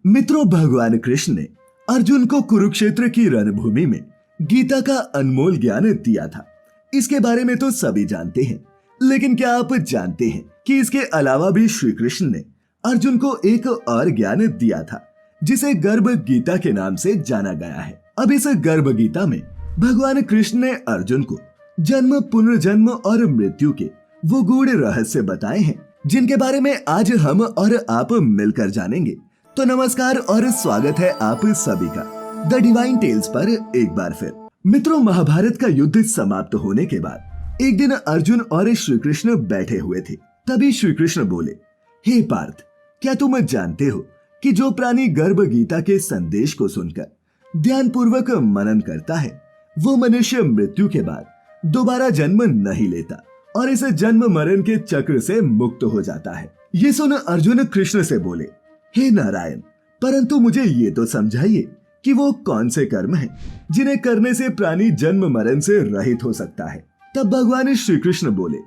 मित्रों, भगवान कृष्ण ने अर्जुन को कुरुक्षेत्र की रणभूमि में गीता का अनमोल ज्ञान दिया था। इसके बारे में तो सभी जानते हैं, लेकिन क्या आप जानते हैं कि इसके अलावा भी श्री कृष्ण ने अर्जुन को एक और ज्ञान दिया था, जिसे गर्भ गीता के नाम से जाना गया है। अब इस गर्भ गीता में भगवान कृष्ण ने अर्जुन को जन्म, पुनर्जन्म और मृत्यु के वो गूढ़ रहस्य बताए हैं, जिनके बारे में आज हम और आप मिलकर जानेंगे। तो नमस्कार और स्वागत है आप सभी का द डिवाइन टेल्स पर एक बार फिर। मित्रों, महाभारत का युद्ध समाप्त होने के बाद एक दिन अर्जुन और श्री कृष्ण बैठे हुए थे। तभी श्री कृष्ण बोले, हे पार्थ, क्या तुम जानते हो कि जो प्राणी गर्भ गीता के संदेश को सुनकर ध्यान पूर्वक मनन करता है, वो मनुष्य मृत्यु के बाद दोबारा जन्म नहीं लेता और इस जन्म मरण के चक्र से मुक्त हो जाता है। ये सुन अर्जुन कृष्ण से बोले, हे नारायण, परंतु मुझे ये तो समझाइए कि वो कौन से कर्म हैं जिन्हें करने से प्राणी जन्म मरण से रहित हो सकता है। तब भगवान श्री कृष्ण बोले,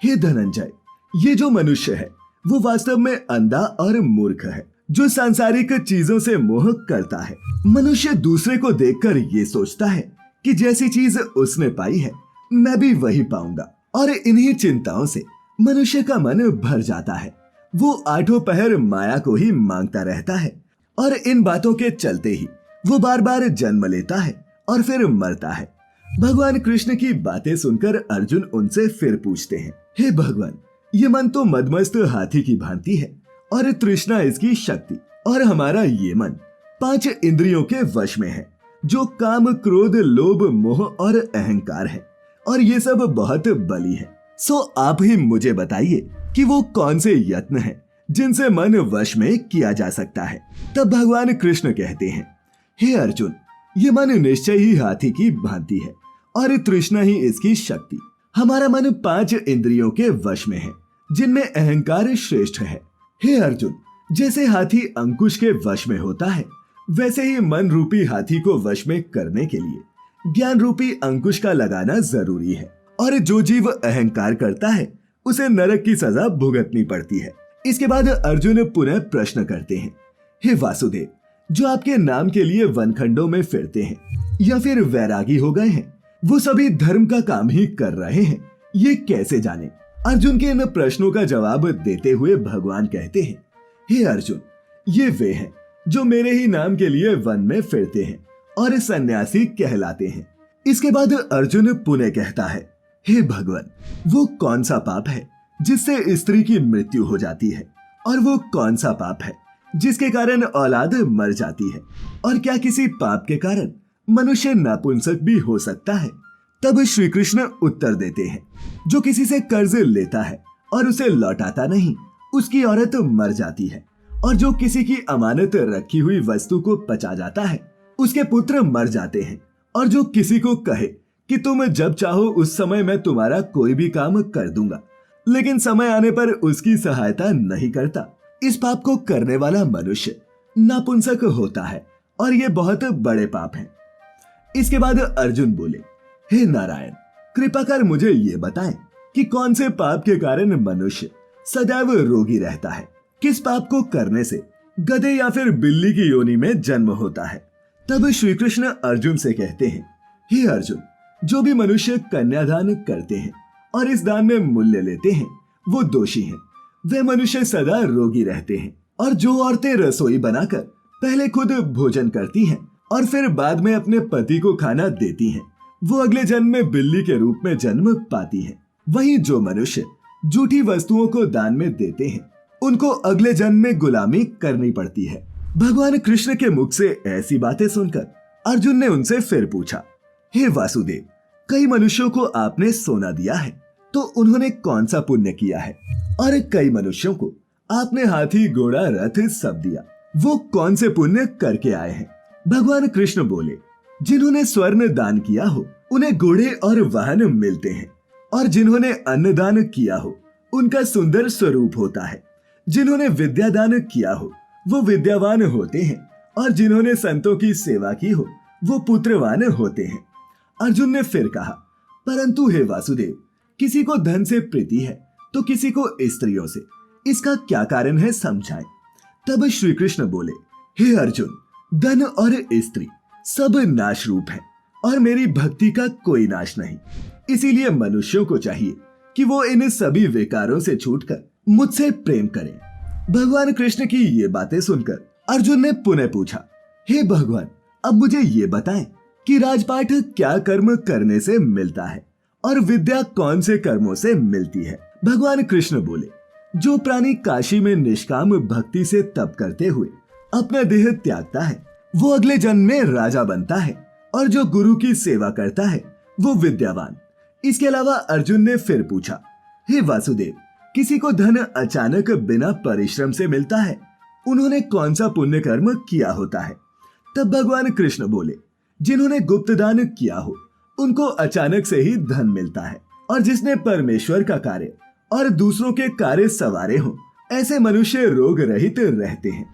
हे धनंजय, ये जो मनुष्य है वो वास्तव में अंधा और मूर्ख है, जो सांसारिक चीजों से मोह करता है। मनुष्य दूसरे को देखकर ये सोचता है कि जैसी चीज उसने पाई है मैं भी वही पाऊंगा, और इन्हीं चिंताओं से मनुष्य का मन भर जाता है। वो आठों पहर माया को ही मांगता रहता है और इन बातों के चलते ही वो बार बार जन्म लेता है और फिर मरता है। भगवान कृष्ण की बातें सुनकर अर्जुन उनसे फिर पूछते हैं, हे भगवान, ये मन तो मदमस्त हाथी की भांति है और तृष्णा इसकी शक्ति, और हमारा ये मन 5 इंद्रियों के वश में है, जो काम, क्रोध, लोभ, मोह और अहंकार है, और ये सब बहुत बली है। सो आप ही मुझे बताइए कि वो कौन से यत्न हैं जिनसे मन वश में किया जा सकता है। तब भगवान कृष्ण कहते हैं, हे अर्जुन, ये मन निश्चय ही हाथी की भांति है और तृष्णा ही इसकी शक्ति। हमारा मन 5 इंद्रियों के वश में है, जिनमें अहंकार श्रेष्ठ है। हे अर्जुन, जैसे हाथी अंकुश के वश में होता है, वैसे ही मन रूपी हाथी को वश में करने के लिए ज्ञान रूपी अंकुश का लगाना जरूरी है, और जो जीव अहंकार करता है उसे नरक की सजा भुगतनी पड़ती है। इसके बाद अर्जुन पुनः प्रश्न करते हैं, हे वासुदेव, जो आपके नाम के लिए वनखंडों में फिरते हैं या फिर वैरागी हो गए हैं, वो सभी धर्म का काम ही कर रहे हैं, ये कैसे जाने? अर्जुन के इन प्रश्नों का जवाब देते हुए भगवान कहते हैं, हे अर्जुन, ये वे हैं जो मेरे ही नाम के लिए वन में फिरते हैं और सन्यासी कहलाते हैं। इसके बाद अर्जुन पुनः कहता है, हे भगवान, वो कौन सा पाप है जिससे स्त्री की मृत्यु हो जाती है, और वो कौन सा पाप है जिसके कारण औलाद मर जाती है, और क्या किसी पाप के कारण मनुष्य नपुंसक भी हो सकता है? तब श्री कृष्ण उत्तर देते हैं, जो किसी से कर्ज लेता है और उसे लौटाता नहीं, उसकी औरत मर जाती है, और जो किसी की अमानत रखी हुई वस्तु को पचा जाता है, उसके पुत्र मर जाते हैं, और जो किसी को कहे कि तुम जब चाहो उस समय मैं तुम्हारा कोई भी काम कर दूंगा, लेकिन समय आने पर उसकी सहायता नहीं करता, इस पाप को करने वाला मनुष्य नपुंसक होता है, और ये बहुत बड़े पाप हैं। इसके बाद अर्जुन बोले, हे नारायण, कृपा कर मुझे ये बताएं कि कौन से पाप के कारण मनुष्य सदैव रोगी रहता है? किस पाप को करने से गधे या फिर बिल्ली की योनि में जन्म होता है? तब श्री कृष्ण अर्जुन से कहते हैं, हे अर्जुन, जो भी मनुष्य कन्यादान करते हैं और इस दान में मूल्य लेते हैं, वो दोषी हैं। वे मनुष्य सदा रोगी रहते हैं। और जो औरतें रसोई बनाकर पहले खुद भोजन करती हैं और फिर बाद में अपने पति को खाना देती हैं, वो अगले जन्म में बिल्ली के रूप में जन्म पाती हैं। वहीं जो मनुष्य झूठी वस्तुओं को दान में देते हैं, उनको अगले जन्म में गुलामी करनी पड़ती है। भगवान कृष्ण के मुख से ऐसी बातें सुनकर अर्जुन ने उनसे फिर पूछा, हे वासुदेव, कई मनुष्यों को आपने सोना दिया है, तो उन्होंने कौन सा पुण्य किया है? और कई मनुष्यों को आपने हाथी, घोड़ा, रथ सब दिया, वो कौन से पुण्य करके आए हैं? भगवान कृष्ण बोले, जिन्होंने स्वर्ण दान किया हो उन्हें घोड़े और वाहन मिलते हैं, और जिन्होंने अन्न दान किया हो उनका सुंदर स्वरूप होता है। जिन्होंने विद्या दान किया हो वो विद्यावान होते हैं, और जिन्होंने संतों की सेवा की हो वो पुत्रवान होते हैं। अर्जुन ने फिर कहा, परंतु हे वासुदेव, किसी को धन से प्रीति है तो किसी को स्त्रियों से, इसका क्या कारण है समझाएं। तब श्री कृष्ण बोले, हे अर्जुन, धन और स्त्री सब नाश रूप हैं और मेरी भक्ति का कोई नाश नहीं। इसीलिए मनुष्यों को चाहिए कि वो इन सभी विकारों से छूटकर मुझसे प्रेम करें। भगवान कृष्ण की ये बातें सुनकर अर्जुन ने पुनः पूछा, हे भगवान, अब मुझे ये बताएं कि राजपाट क्या कर्म करने से मिलता है और विद्या कौन से कर्मों से मिलती है। भगवान कृष्ण बोले, जो प्राणी काशी में निष्काम भक्ति से तप करते हुए अपना देह त्यागता है वो अगले जन्म में राजा बनता है, और जो गुरु की सेवा करता है वो विद्यावान। इसके अलावा अर्जुन ने फिर पूछा, हे वासुदेव, किसी को धन अचानक बिना परिश्रम से मिलता है, उन्होंने कौन सा पुण्य कर्म किया होता है। तब भगवान कृष्ण बोले, जिन्होंने गुप्त दान किया हो उनको अचानक से ही धन मिलता है, और जिसने परमेश्वर का कार्य और दूसरों के कार्य सवारे हो ऐसे मनुष्य रोग रहित रहते हैं।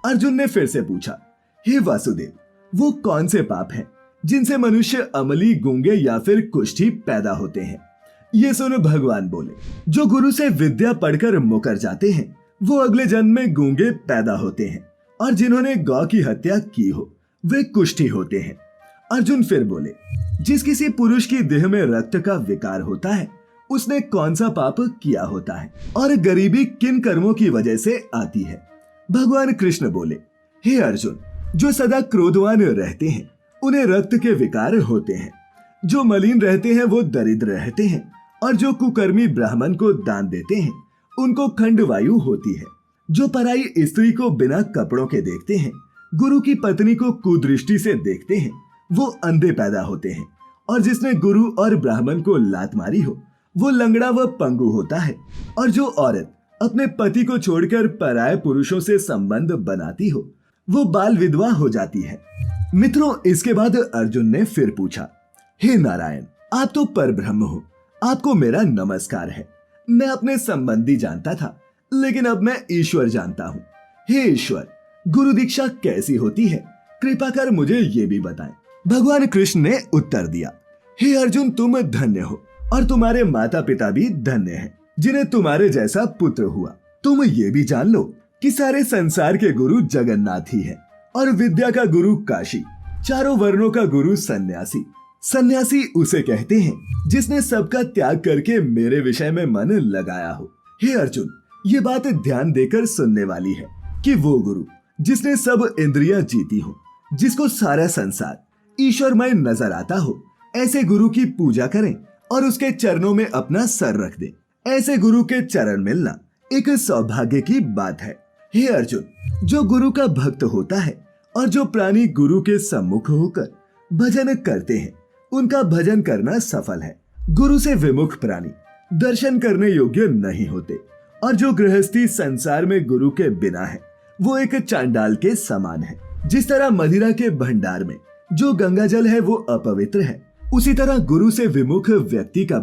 अर्जुन ने फिर से पूछा, हे वासुदेव, वो कौन से पाप हैं जिनसे मनुष्य अमली, गूंगे या फिर कुष्ठी पैदा होते हैं। ये सुनो भगवान बोले, जो गुरु से विद्या पढ़कर मुकर जाते हैं वो अगले जन्म में गूंगे पैदा होते हैं, और जिन्होंने गौ की हत्या की हो वे कुष्ठी होते हैं। अर्जुन फिर बोले, जिस किसी पुरुष की देह में रक्त का विकार होता है उसने कौन सा पाप किया होता है, और गरीबी किन कर्मों की वजह से आती है। भगवान कृष्ण बोले, हे अर्जुन, जो सदा क्रोधवान रहते हैं उन्हें रक्त के विकार होते हैं, जो मलिन रहते हैं वो दरिद्र रहते हैं, और जो कुकर्मी ब्राह्मण को दान देते हैं उनको खंडवायु होती है, जो पराई स्त्री को बिना कपड़ों के देखते हैं, गुरु की पत्नी को कुदृष्टि से देखते हैं वो अंधे पैदा होते हैं, और जिसने गुरु और ब्राह्मण को लात मारी हो वो लंगड़ा व पंगु होता है, और जो औरत अपने पति को छोड़कर पराये पुरुषों से संबंध बनाती हो वो बाल विधवा हो जाती है। मित्रों, इसके बाद अर्जुन ने फिर पूछा, हे नारायण, आप तो परब्रह्म हो, आपको मेरा नमस्कार है। मैं अपने संबंधी जानता था लेकिन अब मैं ईश्वर जानता हूँ। हे ईश्वर, गुरु दीक्षा कैसी होती है, कृपा कर मुझे ये भी बताएं। भगवान कृष्ण ने उत्तर दिया, हे अर्जुन, तुम धन्य हो और तुम्हारे माता पिता भी धन्य हैं जिन्हें तुम्हारे जैसा पुत्र हुआ। तुम ये भी जान लो कि सारे संसार के गुरु जगन्नाथ ही है, और विद्या का गुरु काशी, चारों वर्णों का गुरु सन्यासी। सन्यासी उसे कहते हैं जिसने सबका त्याग करके मेरे विषय में मन लगाया हो। हे अर्जुन, ये बात ध्यान देकर सुनने वाली है कि वो गुरु जिसने सब इंद्रियां जीती हो, जिसको सारा संसार ईश्वरमय नजर आता हो, ऐसे गुरु की पूजा करें और उसके चरणों में अपना सर रख दें। ऐसे गुरु के चरण मिलना एक सौभाग्य की बात है। हे अर्जुन, जो गुरु का भक्त होता है और जो प्राणी गुरु के सम्मुख होकर भजन करते हैं उनका भजन करना सफल है। गुरु से विमुख प्राणी दर्शन करने योग्य नहीं होते, और जो गृहस्थी संसार में गुरु के बिना है वो एक चांडाल के समान है। जिस तरह मदिरा के भंडार में जो गंगा जल है वो अपवित्र है, उसी तरह गुरु से विमुख व्यक्ति का